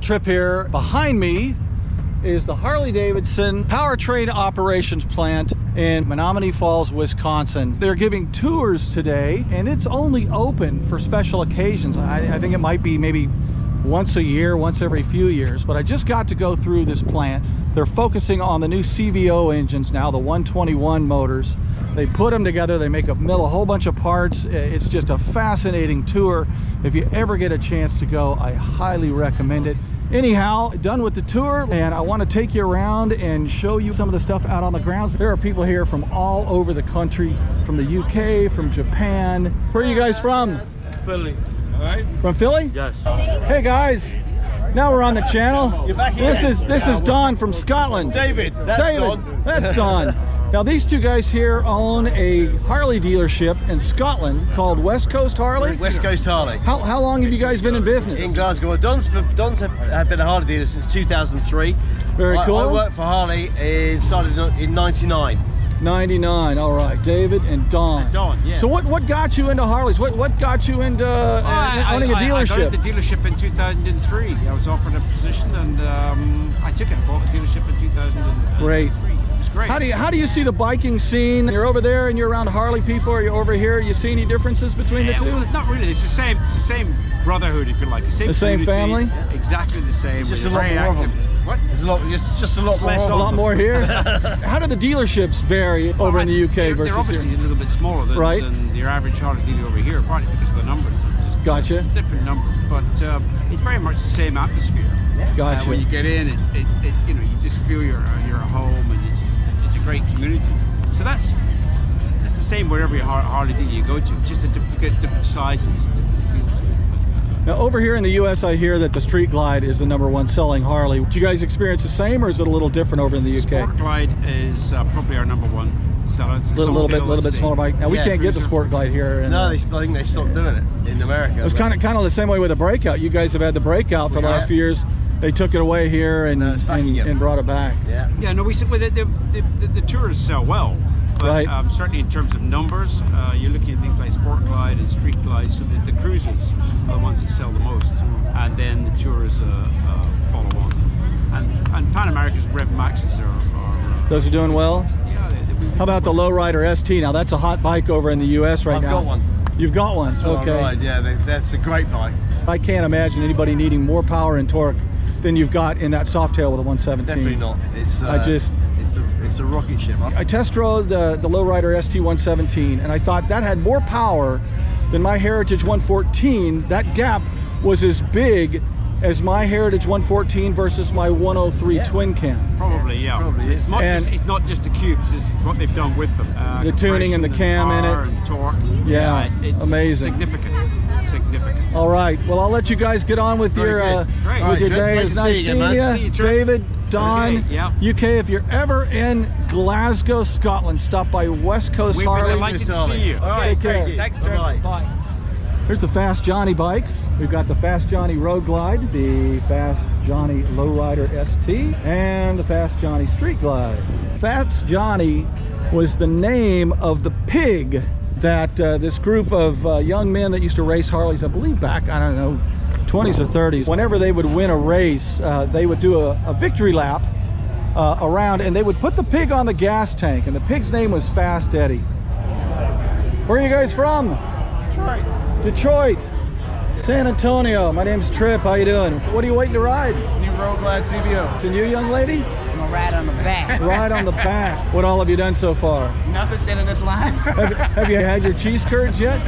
trip here. Behind me is the Harley-Davidson Powertrain Operations plant in Menomonee Falls, Wisconsin. They're giving tours today, and it's only open for special occasions. I think it might be maybe once a year, once every few years, but I just got to go through this plant. They're focusing on the new CVO engines now, the 121 motors. They put them together, they make a whole bunch of parts. It's just a fascinating tour. If you ever get a chance to go, I highly recommend it. Anyhow, done with the tour, and I want to take you around and show you some of the stuff out on the grounds. There are people here from all over the country, from the UK, from Japan. Where are you guys from? Philly. All right. From Philly? Yes. Hey guys, now we're on the channel. You're back here. This is Don from Scotland. David, that's Don. That's Don. Now these two guys here own a Harley dealership in Scotland called West Coast Harley. West Coast Harley. How long have you guys been in business? In Glasgow. Well, Don's have been a Harley dealer since 2003. Very cool. I worked for Harley and started in 99. 99. All right, David and Don. Don, yeah. So what got you into Harleys? What got you into owning a dealership? I got the dealership in 2003. I was offered a position, and I took it. I bought the dealership in 2003. Great. Great. How do you see the biking scene? You're over there and you're around Harley people. Are you over here? You see any differences between the two? Well, not really. It's the same brotherhood, if you like. The same family? Exactly the same. It's just a lot more of them. What? There's just a lot more. A lot more here. How do the dealerships vary over in the UK they're versus obviously here? a little bit smaller than your average Harley dealer over here, partly because of the numbers. Just Gotcha. Different numbers, but it's very much the same atmosphere. Gotcha. When you get in, you just feel you're at home, and it's a great community. So it's the same wherever your Harley dealer you go to. It's just you get different sizes, different feels. Now over here in the US, I hear that the Street Glide is the #1 selling Harley. Do you guys experience the same, or is it a little different over in the UK? Sport Glide is probably our #1 seller. It's a little bit smaller bike. Now we can't get the Sport Glide here. No, I think they stopped doing it in America. It was kind of the same way with the Breakout. You guys have had the Breakout for the last few years. They took it away here and brought it back. Yeah. Yeah. No, the tours sell well. But right. Certainly in terms of numbers, you're looking at things like Sport Glide and Street Glide. So the cruisers are the ones that sell the most, and then the tours follow on. And Pan America's Rev Maxes are those are doing well. Yeah. How about the Lowrider ST? Now that's a hot bike over in the US right now. I've got one. You've got one. That's what okay. I ride. Yeah, that's a great bike. I can't imagine anybody needing more power and torque than you've got in that Softail with a 117. Definitely not. It's a rocket ship. I test drove the Lowrider ST 117, and I thought that had more power than my Heritage 114. That gap was as big as my Heritage 114 versus my 103 twin cam. Probably, yeah. Probably is. It's not just the cubes, it's what they've done with them. The tuning and the cam in it. And torque. Yeah, it's amazing. Significant. All right, well, I'll let you guys get on with your day. It's nice seeing you. David, Don, UK. If you're ever in Glasgow, Scotland, stop by West Coast Harley. We'd like to see you. All right, take care. Thanks, Bye. Here's the Fast Johnny bikes. We've got the Fast Johnny Road Glide, the Fast Johnny Lowrider ST, and the Fast Johnny Street Glide. Fast Johnny was the name of the pig that this group of young men that used to race Harleys, I believe back, I don't know, 20s or 30s. Whenever they would win a race, they would do a victory lap around, and they would put the pig on the gas tank, and the pig's name was Fast Eddie. Where are you guys from? Detroit. San Antonio. My name's Trip. How you doing? What are you waiting to ride? New Road Glide CVO. It's a new young lady? I'm gonna ride on the back. Ride on the back. What all have you done so far? Nothing standing this line. Have you had your cheese curds yet?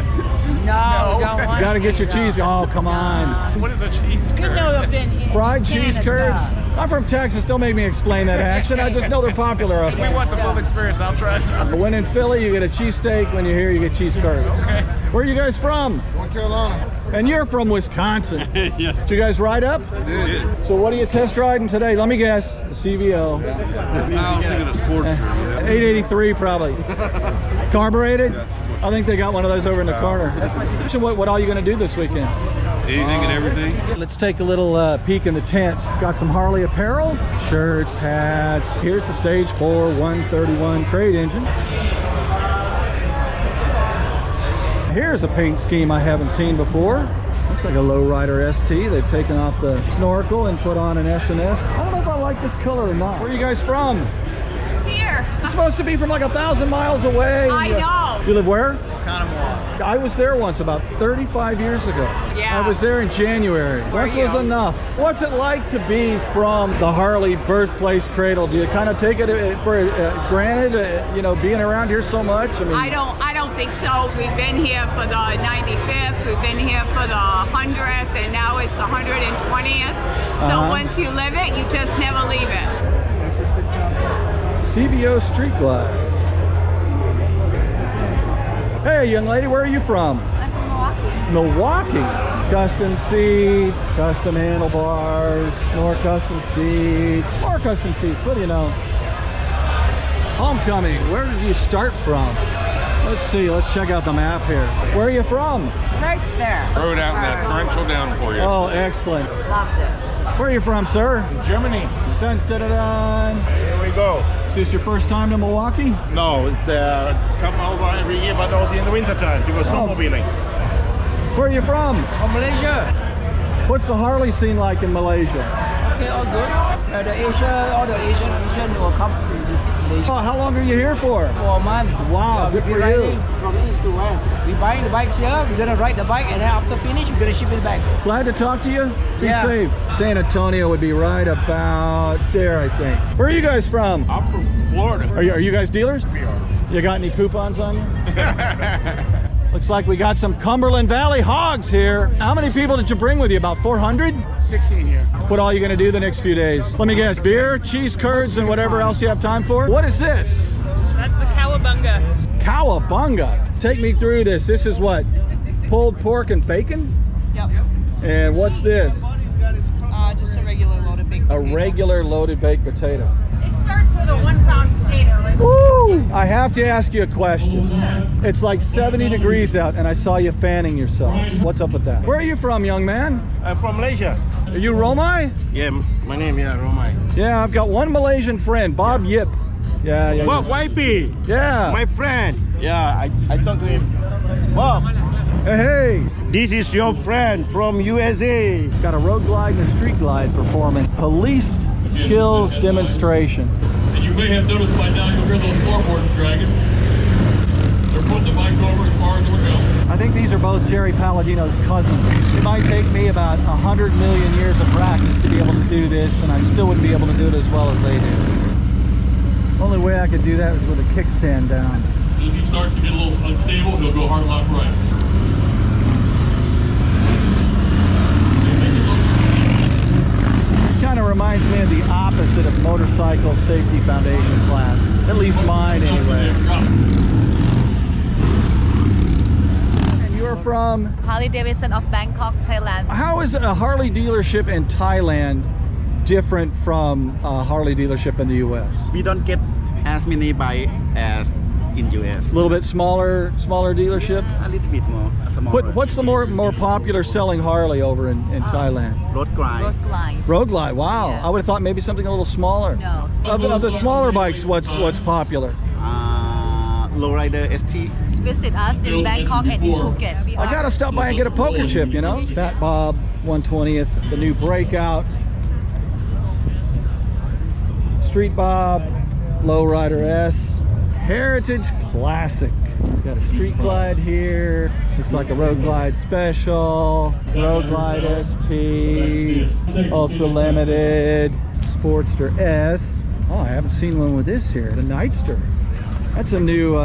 No, don't want You gotta get your cheese. Oh, come on. What is a cheese curd? You know I've been in Fried cheese curds? I'm from Texas. Don't make me explain that action. I just know they're popular. We want the full experience. I'll try some. When in Philly, you get a cheesesteak. When you're here, you get cheese curds. Okay. Where are you guys from? North Carolina. And you're from Wisconsin. Yes. Did you guys ride up? Did. So what are you test riding today? Let me guess. The CVO. I was thinking of Sportster. 883 probably. Carbureted? I think they got one of those over in the corner. So what all you going to do this weekend? Anything and everything. Let's take a little peek in the tents. Got some Harley apparel, shirts, hats. Here's the Stage 4 131 crate engine. Here's a paint scheme I haven't seen before. Looks like a lowrider ST. They've taken off the snorkel and put on an S&S. I don't know if I like this color or not. Where are you guys from? Here. You're supposed to be from like 1,000 miles away. I know. You live where? Panama. I was there once about 35 years ago. Yeah. I was there in January. Once was enough. What's it like to be from the Harley birthplace cradle? Do you kind of take it for granted, you know, being around here so much? I mean, I don't think so. We've been here for the 95th, we've been here for the 100th, and now it's the 120th. So once you live it, you just never leave it. CVO Street Glide. Hey, young lady, where are you from? I'm from Milwaukee. Custom seats, custom handlebars, more custom seats, more custom seats. What do you know? Homecoming. Where did you start from? Let's see. Let's check out the map here. Where are you from? Right there. Rode out in that torrential downpour. Oh, excellent. Loved it. Where are you from, sir? Germany. Dun, dun, dun, dun. Here we go. Is this your first time to Milwaukee? No, it's come over every year, but only in the winter time to go snowmobiling. Where are you from? From Malaysia. What's the Harley scene like in Malaysia? Okay, all good. All the Asian region will come to this Malaysia Oh, how long are you here for? for a month. Wow, good we're for you. riding from east to west. We're buying the bikes here. We're gonna ride the bike, and then after finish, we're gonna ship it back. Glad to talk to you. Be Yeah. safe. San Antonio would be right about there, I think. Where are you guys from? I'm from Florida. Are you guys dealers? We are. You got any coupons on you? Looks like we got some Cumberland Valley hogs here. How many people did you bring with you? About 400? 16 here. What all you gonna do the next few days? Let me guess, beer, cheese curds, and whatever else you have time for? What is this? That's the cowabunga. Cowabunga. Take me through this. This is what? Pulled pork and bacon? Yep. And what's this? Just a regular loaded baked A potato. regular loaded baked potato. It starts with a 1 pound potato. Woo! I have to ask you a question. It's like 70 degrees out and I saw you fanning yourself. What's up with that? Where are you from, young man? I'm from Malaysia. Are you Romai? Yeah, my name, Romai. Yeah, I've got one Malaysian friend, Bob Yip. Yeah. Bob, YP, Yeah. my friend. Yeah, I talked to him. Bob, Hey. this is your friend from USA. Got a road glide and a street glide performing policed skills demonstration. And you may have noticed by now you'll hear those floorboards dragging. They're putting the bike over as far as it'll go. I think these are both Jerry Palladino's cousins. It might take me about 100 million years of practice to be able to do this, and I still wouldn't be able to do it as well as they do. Only way I could do that is with a kickstand down. And if he starts to get a little unstable, he'll go hard left right. This kind of reminds me of the opposite of motorcycle safety foundation class. At least mine anyway. And you're from? Harley-Davidson of Bangkok, Thailand. How is a Harley dealership in Thailand different from a Harley dealership in the US? We don't get as many bikes as in US. A little bit smaller dealership? A little bit more. Smaller. What's the more popular selling Harley over in Thailand? Road glide. Road glide. Road glide, wow. Yes. I would have thought maybe something a little smaller. No. Of the smaller bikes, what's popular? Lowrider ST. Visit us in Bangkok and in Phuket. We I gotta stop by and get a poker chip, you know? Fat Bob 120th, the new Breakout. Street Bob, Lowrider S, Heritage Classic. Got a Street Glide here. Looks like a Road Glide Special, Road Glide ST, Ultra Limited, Sportster S. Oh, I haven't seen one with this here. The Nightster. That's a new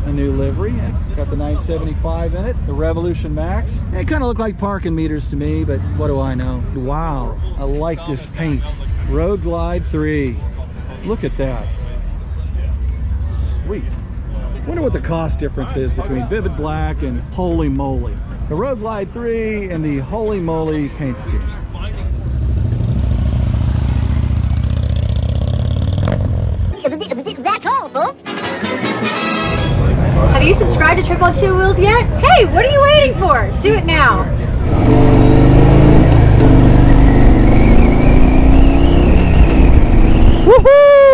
livery. Got the 975 in it. The Revolution Max. They kind of look like parking meters to me, but what do I know? Wow, I like this paint. Road Glide 3. Look at that. Sweet. Wonder what the cost difference is between Vivid Black and Holy Moly. The Road Glide 3 and the Holy Moly paint scheme. That's all, folks. Have you subscribed to Trip on Two Wheels yet? Hey, what are you waiting for? Do it now. Woohoo!